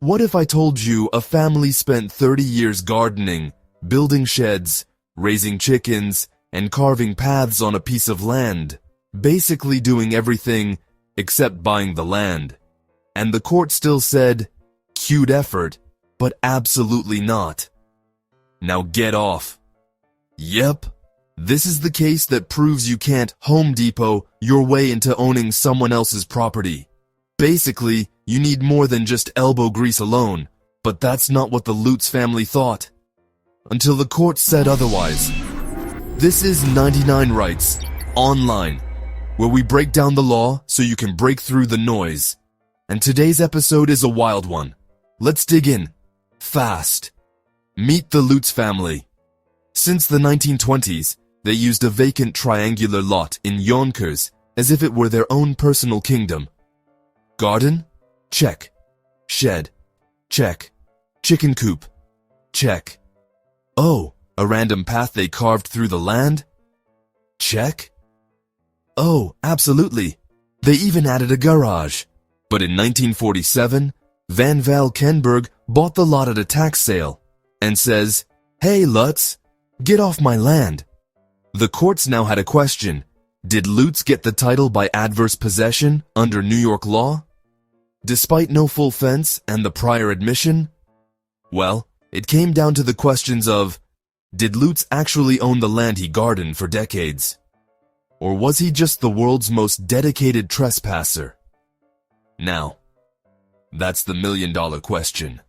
What if I told you a family spent 30 years gardening, building sheds, raising chickens, and carving paths on a piece of land, basically doing everything except buying the land? And the court still said, cute effort, but absolutely not. Now get off. Yep, this is the case that proves you can't Home Depot your way into owning someone else's property. Basically, you need more than just elbow grease alone, but that's not what the Lutz family thought. Until the court said otherwise. This is 99 Rights, online, where we break down the law so you can break through the noise. And today's episode is a wild one. Let's dig in. Fast. Meet the Lutz family. Since the 1920s, they used a vacant triangular lot in Yonkers as if it were their own personal kingdom. Garden? Check. Shed? Check. Chicken coop? Check. Oh, a random path they carved through the land? Check. Oh, absolutely. They even added a garage. But in 1947, Valkenburgh bought the lot at a tax sale and says, "Hey, Lutz, get off my land." The courts now had a question. Did Lutz get the title by adverse possession under New York law? Despite no full fence and the prior admission? Well, it came down to the questions of, did Lutz actually own the land he gardened for decades? Or was he just the world's most dedicated trespasser? Now, that's the million-dollar question.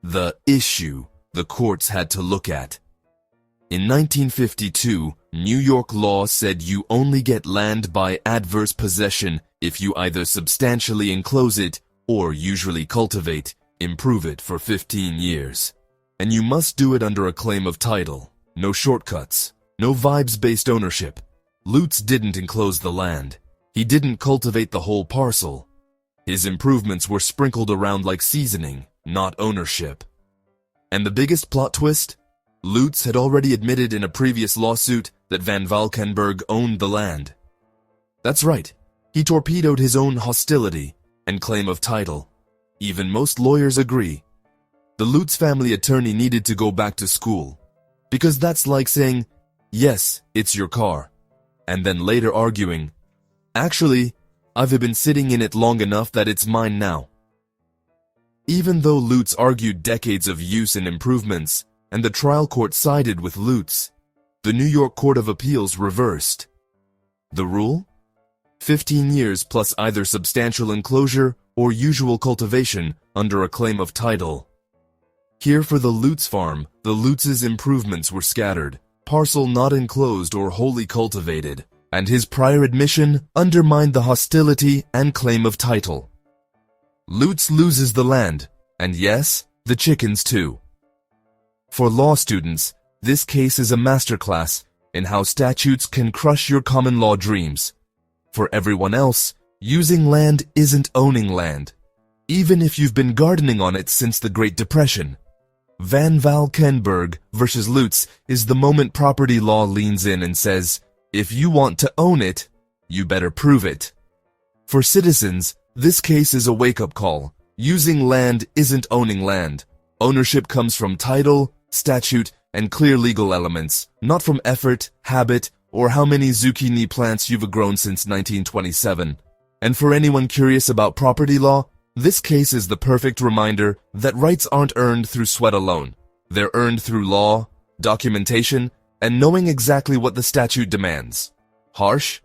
The issue the courts had to look at. In 1952, New York law said you only get land by adverse possession if you either substantially enclose it or usually cultivate, improve it for 15 years. And you must do it under a claim of title. No shortcuts. No vibes-based ownership. Lutz didn't enclose the land. He didn't cultivate the whole parcel. His improvements were sprinkled around like seasoning, not ownership. And the biggest plot twist? Lutz had already admitted in a previous lawsuit that Valkenburgh owned the land. That's right, he torpedoed his own hostility and claim of title. Even most lawyers agree. The Lutz family attorney needed to go back to school, because that's like saying, yes, it's your car, and then later arguing, actually, I've been sitting in it long enough that it's mine now. Even though Lutz argued decades of use and improvements, and the trial court sided with Lutz, the New York Court of Appeals reversed. The rule? 15 years plus either substantial enclosure or usual cultivation under a claim of title. Here for the Lutz farm, the Lutz's improvements were scattered, parcel not enclosed or wholly cultivated, and his prior admission undermined the hostility and claim of title. Lutz loses the land, and yes, the chickens too. For law students, this case is a masterclass in how statutes can crush your common law dreams. For everyone else, using land isn't owning land, even if you've been gardening on it since the Great Depression. Valkenburgh versus Lutz is the moment property law leans in and says, if you want to own it, you better prove it. For citizens, this case is a wake-up call. Using land isn't owning land. Ownership comes from title, statute, and clear legal elements, not from effort, habit, or how many zucchini plants you've grown since 1927. And for anyone curious about property law, this case is the perfect reminder that rights aren't earned through sweat alone. They're earned through law, documentation, and knowing exactly what the statute demands. Harsh?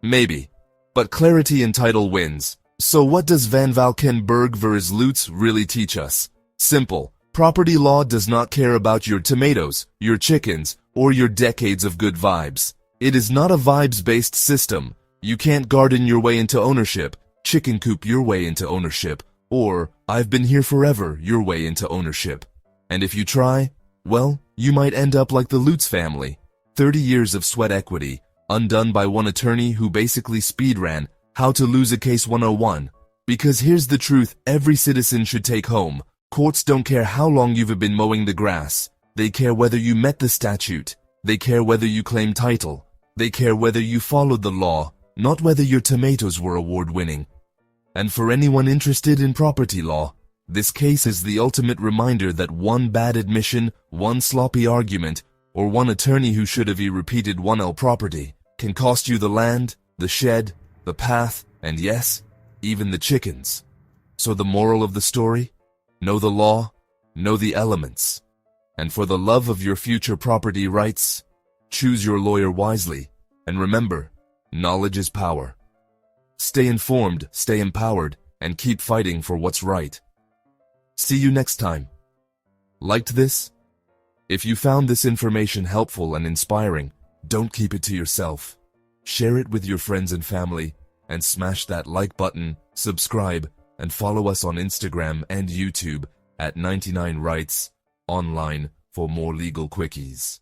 Maybe. But clarity in title wins. So what does Valkenburgh versus Lutz really teach us? Simple. Property law does not care about your tomatoes, your chickens, or your decades of good vibes. It is not a vibes-based system. You can't garden your way into ownership, chicken coop your way into ownership, or I've been here forever your way into ownership. And if you try, well, you might end up like the Lutz family. 30 years of sweat equity, undone by one attorney who basically speedran How to Lose a Case 101. Because here's the truth every citizen should take home. Courts don't care how long you've been mowing the grass. They care whether you met the statute. They care whether you claim title. They care whether you followed the law, not whether your tomatoes were award-winning. And for anyone interested in property law, This case is the ultimate reminder that one bad admission, one sloppy argument, or one attorney who should have repeated 1L property can cost you the land, the shed, the path, and yes, even the chickens. So the moral of the story? Know the law, know the elements. And for the love of your future property rights, choose your lawyer wisely. And remember, knowledge is power. Stay informed, stay empowered, and keep fighting for what's right. See you next time. Liked this? If you found this information helpful and inspiring, don't keep it to yourself. Share it with your friends and family, and smash that like button, subscribe, and follow us on Instagram and YouTube at 99rights online for more legal quickies.